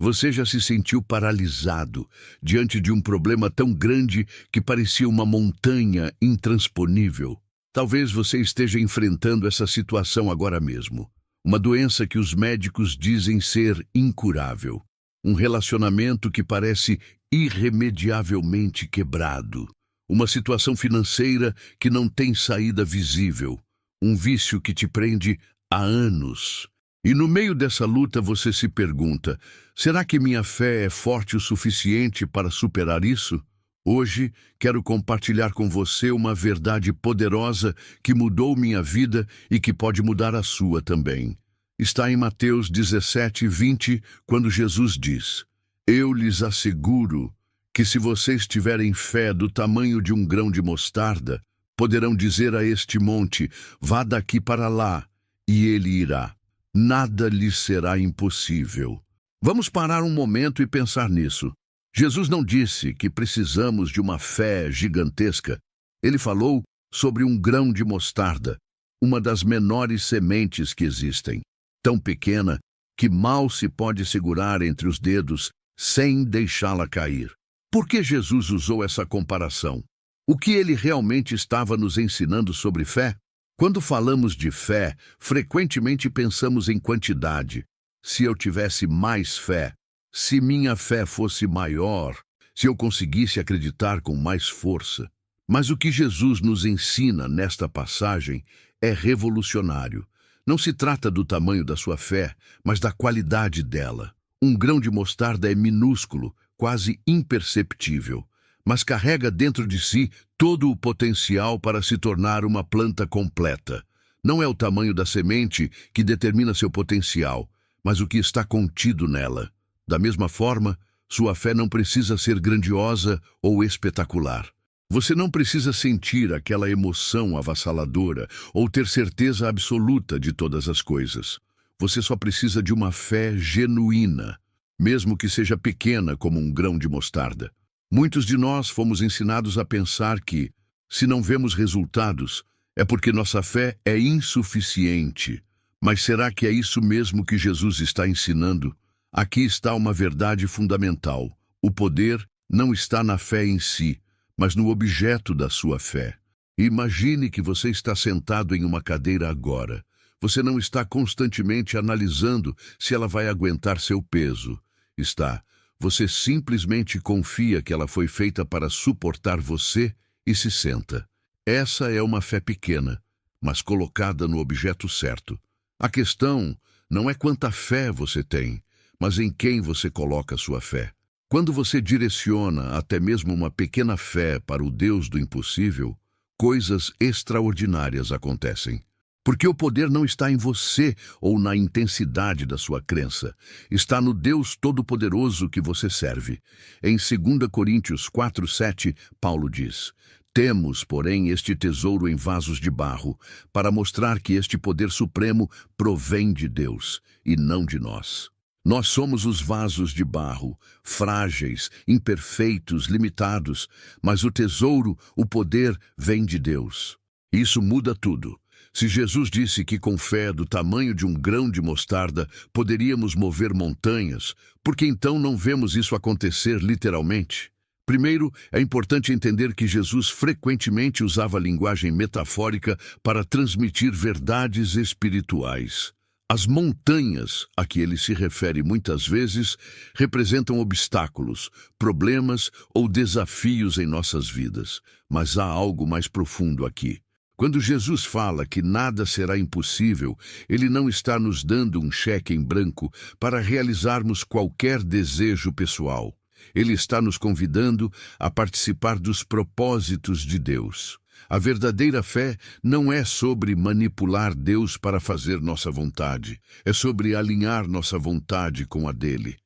Você já se sentiu paralisado diante de um problema tão grande que parecia uma montanha intransponível? Talvez você esteja enfrentando essa situação agora mesmo. Uma doença que os médicos dizem ser incurável. Um relacionamento que parece irremediavelmente quebrado. Uma situação financeira que não tem saída visível. Um vício que te prende há anos. E no meio dessa luta você se pergunta: será que minha fé é forte o suficiente para superar isso? Hoje quero compartilhar com você uma verdade poderosa que mudou minha vida e que pode mudar a sua também. Está em Mateus 17:20, quando Jesus diz: Eu lhes asseguro que se vocês tiverem fé do tamanho de um grão de mostarda, poderão dizer a este monte: vá daqui para lá, e ele irá. Nada lhes será impossível. Vamos parar um momento e pensar nisso. Jesus não disse que precisamos de uma fé gigantesca. Ele falou sobre um grão de mostarda, uma das menores sementes que existem, tão pequena que mal se pode segurar entre os dedos sem deixá-la cair. Por que Jesus usou essa comparação? O que ele realmente estava nos ensinando sobre fé? Quando falamos de fé, frequentemente pensamos em quantidade. Se eu tivesse mais fé, se minha fé fosse maior, se eu conseguisse acreditar com mais força. Mas o que Jesus nos ensina nesta passagem é revolucionário. Não se trata do tamanho da sua fé, mas da qualidade dela. Um grão de mostarda é minúsculo, quase imperceptível, mas carrega dentro de si todo o potencial para se tornar uma planta completa. Não é o tamanho da semente que determina seu potencial, mas o que está contido nela. Da mesma forma, sua fé não precisa ser grandiosa ou espetacular. Você não precisa sentir aquela emoção avassaladora ou ter certeza absoluta de todas as coisas. Você só precisa de uma fé genuína, mesmo que seja pequena como um grão de mostarda. Muitos de nós fomos ensinados a pensar que, se não vemos resultados, é porque nossa fé é insuficiente. Mas será que é isso mesmo que Jesus está ensinando? Aqui está uma verdade fundamental. O poder não está na fé em si, mas no objeto da sua fé. Imagine que você está sentado em uma cadeira agora. Você não está constantemente analisando se ela vai aguentar seu peso. Você simplesmente confia que ela foi feita para suportar você e se senta. Essa é uma fé pequena, mas colocada no objeto certo. A questão não é quanta fé você tem, mas em quem você coloca sua fé. Quando você direciona até mesmo uma pequena fé para o Deus do impossível, coisas extraordinárias acontecem. Porque o poder não está em você ou na intensidade da sua crença. Está no Deus Todo-Poderoso que você serve. Em 2 Coríntios 4:7, Paulo diz: Temos, porém, este tesouro em vasos de barro, para mostrar que este poder supremo provém de Deus e não de nós. Nós somos os vasos de barro, frágeis, imperfeitos, limitados, mas o tesouro, o poder, vem de Deus. Isso muda tudo. Se Jesus disse que com fé do tamanho de um grão de mostarda poderíamos mover montanhas, por que então não vemos isso acontecer literalmente? Primeiro, é importante entender que Jesus frequentemente usava linguagem metafórica para transmitir verdades espirituais. As montanhas, a que ele se refere muitas vezes, representam obstáculos, problemas ou desafios em nossas vidas. Mas há algo mais profundo aqui. Quando Jesus fala que nada será impossível, ele não está nos dando um cheque em branco para realizarmos qualquer desejo pessoal. Ele está nos convidando a participar dos propósitos de Deus. A verdadeira fé não é sobre manipular Deus para fazer nossa vontade. É sobre alinhar nossa vontade com a dele.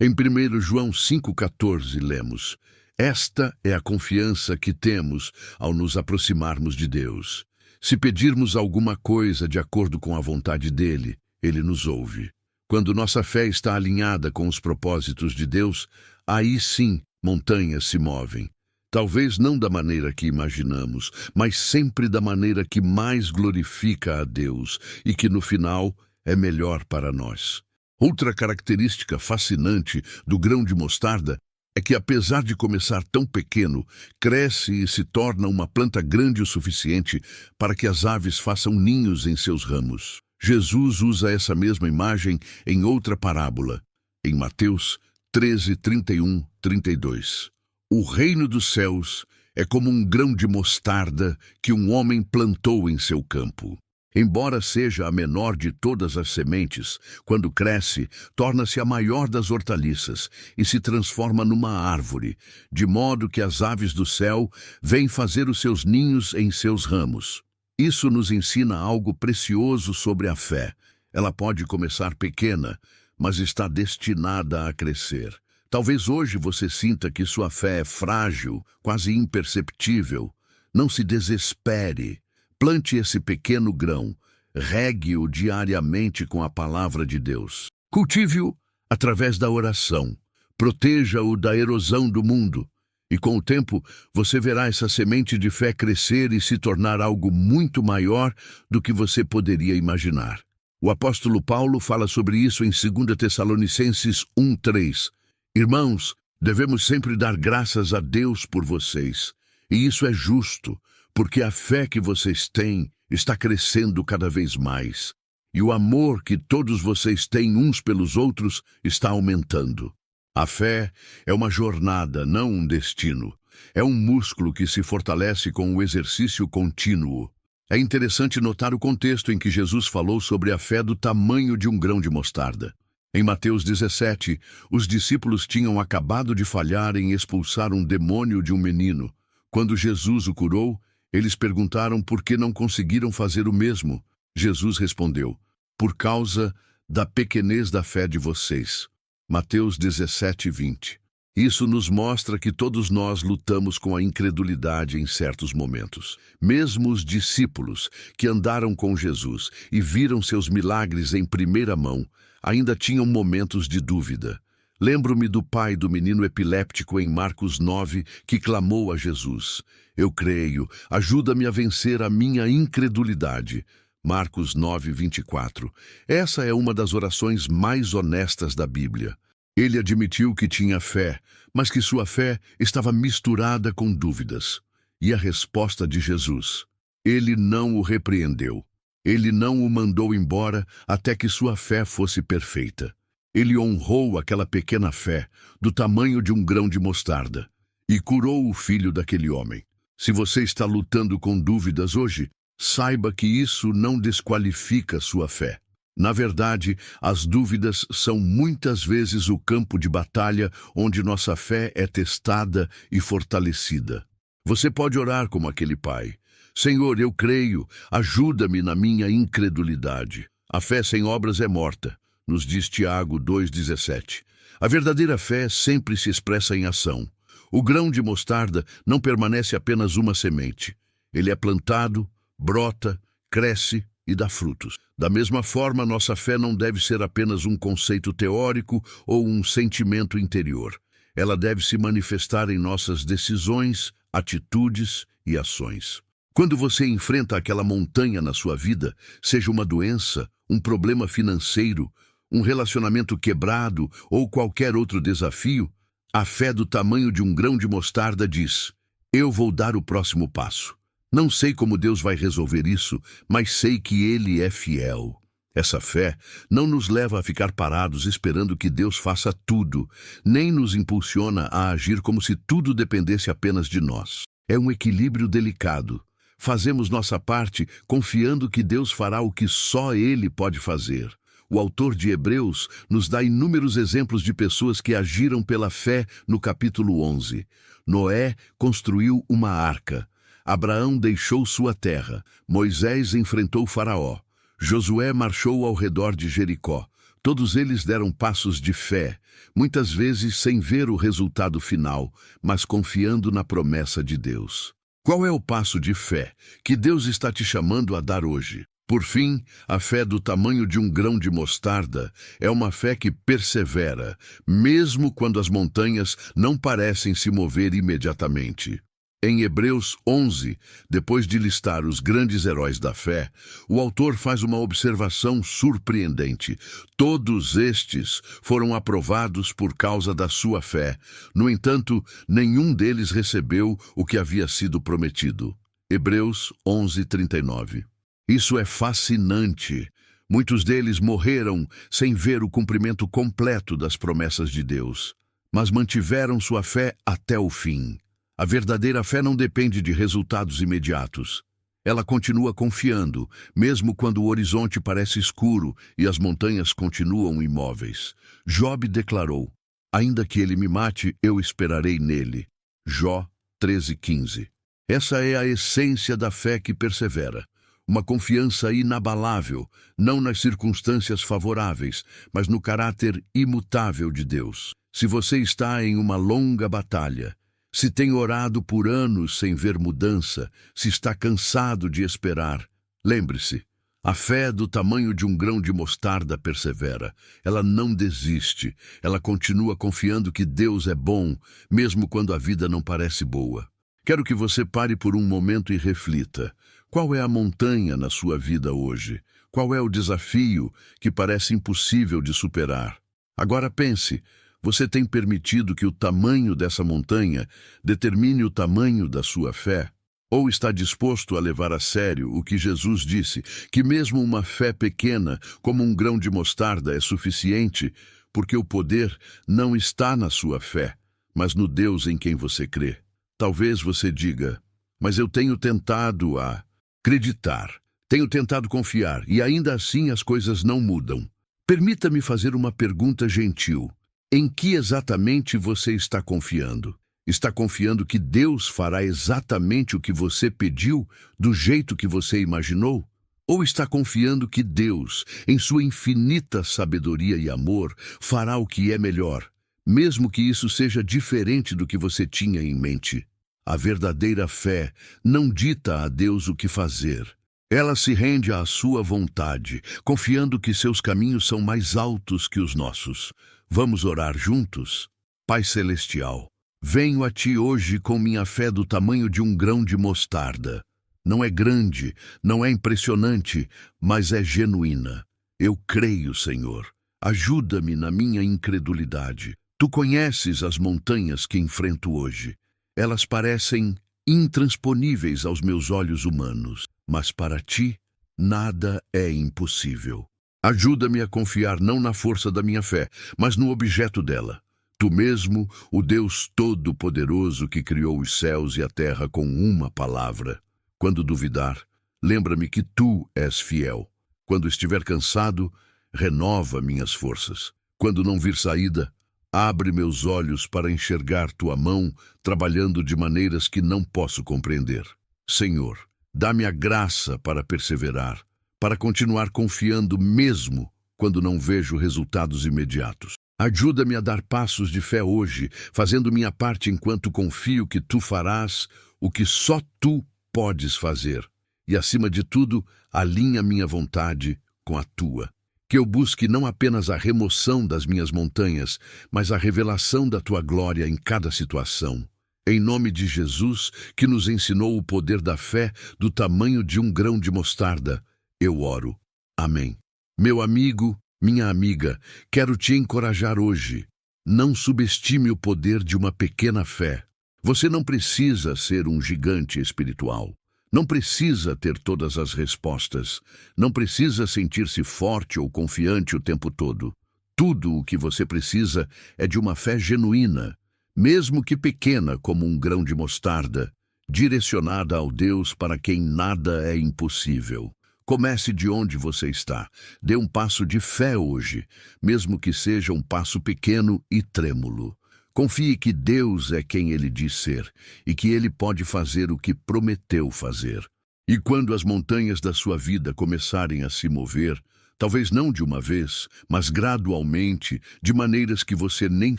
Em 1 João 5,14 lemos: Esta é a confiança que temos ao nos aproximarmos de Deus. Se pedirmos alguma coisa de acordo com a vontade dele, ele nos ouve. Quando nossa fé está alinhada com os propósitos de Deus, aí sim montanhas se movem. Talvez não da maneira que imaginamos, mas sempre da maneira que mais glorifica a Deus e que no final é melhor para nós. Outra característica fascinante do grão de mostarda é que, apesar de começar tão pequeno, cresce e se torna uma planta grande o suficiente para que as aves façam ninhos em seus ramos. Jesus usa essa mesma imagem em outra parábola, em Mateus 13, 31, 32. O reino dos céus é como um grão de mostarda que um homem plantou em seu campo. Embora seja a menor de todas as sementes, quando cresce, torna-se a maior das hortaliças e se transforma numa árvore, de modo que as aves do céu vêm fazer os seus ninhos em seus ramos. Isso nos ensina algo precioso sobre a fé. Ela pode começar pequena, mas está destinada a crescer. Talvez hoje você sinta que sua fé é frágil, quase imperceptível. Não se desespere. Plante esse pequeno grão, regue-o diariamente com a palavra de Deus. Cultive-o através da oração. Proteja-o da erosão do mundo. E com o tempo, você verá essa semente de fé crescer e se tornar algo muito maior do que você poderia imaginar. O apóstolo Paulo fala sobre isso em 2 Tessalonicenses 1:3. Irmãos, devemos sempre dar graças a Deus por vocês. E isso é justo, porque a fé que vocês têm está crescendo cada vez mais. E o amor que todos vocês têm uns pelos outros está aumentando. A fé é uma jornada, não um destino. É um músculo que se fortalece com o exercício contínuo. É interessante notar o contexto em que Jesus falou sobre a fé do tamanho de um grão de mostarda. Em Mateus 17, os discípulos tinham acabado de falhar em expulsar um demônio de um menino. Quando Jesus o curou, eles perguntaram por que não conseguiram fazer o mesmo. Jesus respondeu: por causa da pequenez da fé de vocês. Mateus 17, 20. Isso nos mostra que todos nós lutamos com a incredulidade em certos momentos. Mesmo os discípulos que andaram com Jesus e viram seus milagres em primeira mão, ainda tinham momentos de dúvida. Lembro-me do pai do menino epiléptico em Marcos 9, que clamou a Jesus: eu creio, ajuda-me a vencer a minha incredulidade. Marcos 9, 24. Essa é uma das orações mais honestas da Bíblia. Ele admitiu que tinha fé, mas que sua fé estava misturada com dúvidas. E a resposta de Jesus: ele não o repreendeu. Ele não o mandou embora até que sua fé fosse perfeita. Ele honrou aquela pequena fé, do tamanho de um grão de mostarda, e curou o filho daquele homem. Se você está lutando com dúvidas hoje, saiba que isso não desqualifica sua fé. Na verdade, as dúvidas são muitas vezes o campo de batalha onde nossa fé é testada e fortalecida. Você pode orar como aquele pai: Senhor, eu creio, ajuda-me na minha incredulidade. A fé sem obras é morta, nos diz Tiago 2,17. A verdadeira fé sempre se expressa em ação. O grão de mostarda não permanece apenas uma semente. Ele é plantado, brota, cresce e dá frutos. Da mesma forma, nossa fé não deve ser apenas um conceito teórico ou um sentimento interior. Ela deve se manifestar em nossas decisões, atitudes e ações. Quando você enfrenta aquela montanha na sua vida, seja uma doença, um problema financeiro, um relacionamento quebrado ou qualquer outro desafio, a fé do tamanho de um grão de mostarda diz: eu vou dar o próximo passo. Não sei como Deus vai resolver isso, mas sei que Ele é fiel. Essa fé não nos leva a ficar parados esperando que Deus faça tudo, nem nos impulsiona a agir como se tudo dependesse apenas de nós. É um equilíbrio delicado. Fazemos nossa parte confiando que Deus fará o que só Ele pode fazer. O autor de Hebreus nos dá inúmeros exemplos de pessoas que agiram pela fé no capítulo 11. Noé construiu uma arca. Abraão deixou sua terra. Moisés enfrentou Faraó. Josué marchou ao redor de Jericó. Todos eles deram passos de fé, muitas vezes sem ver o resultado final, mas confiando na promessa de Deus. Qual é o passo de fé que Deus está te chamando a dar hoje? Por fim, a fé do tamanho de um grão de mostarda é uma fé que persevera, mesmo quando as montanhas não parecem se mover imediatamente. Em Hebreus 11, depois de listar os grandes heróis da fé, o autor faz uma observação surpreendente. Todos estes foram aprovados por causa da sua fé. No entanto, nenhum deles recebeu o que havia sido prometido. Hebreus 11:39. Isso é fascinante. Muitos deles morreram sem ver o cumprimento completo das promessas de Deus, mas mantiveram sua fé até o fim. A verdadeira fé não depende de resultados imediatos. Ela continua confiando, mesmo quando o horizonte parece escuro e as montanhas continuam imóveis. Job declarou: ainda que ele me mate, eu esperarei nele. Jó 13:15. Essa é a essência da fé que persevera. Uma confiança inabalável, não nas circunstâncias favoráveis, mas no caráter imutável de Deus. Se você está em uma longa batalha, se tem orado por anos sem ver mudança, se está cansado de esperar, lembre-se, a fé do tamanho de um grão de mostarda persevera. Ela não desiste, ela continua confiando que Deus é bom, mesmo quando a vida não parece boa. Quero que você pare por um momento e reflita. Qual é a montanha na sua vida hoje? Qual é o desafio que parece impossível de superar? Agora pense. Você tem permitido que o tamanho dessa montanha determine o tamanho da sua fé? Ou está disposto a levar a sério o que Jesus disse, que mesmo uma fé pequena, como um grão de mostarda, é suficiente, porque o poder não está na sua fé, mas no Deus em quem você crê? Talvez você diga: mas eu tenho tentado acreditar, tenho tentado confiar, e ainda assim as coisas não mudam. Permita-me fazer uma pergunta gentil. Em que exatamente você está confiando? Está confiando que Deus fará exatamente o que você pediu, do jeito que você imaginou? Ou está confiando que Deus, em sua infinita sabedoria e amor, fará o que é melhor, mesmo que isso seja diferente do que você tinha em mente? A verdadeira fé não dita a Deus o que fazer. Ela se rende à sua vontade, confiando que seus caminhos são mais altos que os nossos. Vamos orar juntos? Pai Celestial, venho a Ti hoje com minha fé do tamanho de um grão de mostarda. Não é grande, não é impressionante, mas é genuína. Eu creio, Senhor. Ajuda-me na minha incredulidade. Tu conheces as montanhas que enfrento hoje. Elas parecem intransponíveis aos meus olhos humanos, mas para Ti, nada é impossível. Ajuda-me a confiar não na força da minha fé, mas no objeto dela. Tu mesmo, o Deus Todo-Poderoso que criou os céus e a terra com uma palavra. Quando duvidar, lembra-me que Tu és fiel. Quando estiver cansado, renova minhas forças. Quando não vir saída, abre meus olhos para enxergar Tua mão trabalhando de maneiras que não posso compreender. Senhor, dá-me a graça para perseverar, para continuar confiando mesmo quando não vejo resultados imediatos. Ajuda-me a dar passos de fé hoje, fazendo minha parte enquanto confio que Tu farás o que só Tu podes fazer. E, acima de tudo, alinha minha vontade com a Tua. Que eu busque não apenas a remoção das minhas montanhas, mas a revelação da Tua glória em cada situação. Em nome de Jesus, que nos ensinou o poder da fé do tamanho de um grão de mostarda, eu oro. Amém. Meu amigo, minha amiga, quero te encorajar hoje. Não subestime o poder de uma pequena fé. Você não precisa ser um gigante espiritual. Não precisa ter todas as respostas. Não precisa sentir-se forte ou confiante o tempo todo. Tudo o que você precisa é de uma fé genuína, mesmo que pequena como um grão de mostarda, direcionada ao Deus para quem nada é impossível. Comece de onde você está. Dê um passo de fé hoje, mesmo que seja um passo pequeno e trêmulo. Confie que Deus é quem Ele diz ser e que Ele pode fazer o que prometeu fazer. E quando as montanhas da sua vida começarem a se mover, talvez não de uma vez, mas gradualmente, de maneiras que você nem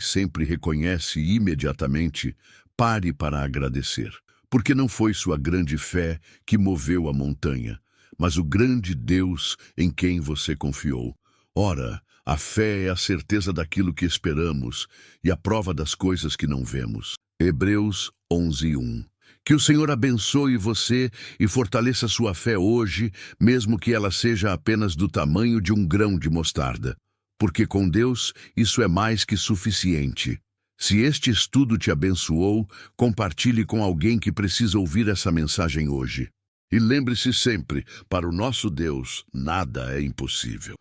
sempre reconhece imediatamente, pare para agradecer. Porque não foi sua grande fé que moveu a montanha, mas o grande Deus em quem você confiou. Ora, a fé é a certeza daquilo que esperamos e a prova das coisas que não vemos. Hebreus 11:1. Que o Senhor abençoe você e fortaleça sua fé hoje, mesmo que ela seja apenas do tamanho de um grão de mostarda. Porque com Deus isso é mais que suficiente. Se este estudo te abençoou, compartilhe com alguém que precisa ouvir essa mensagem hoje. E lembre-se sempre, para o nosso Deus, nada é impossível.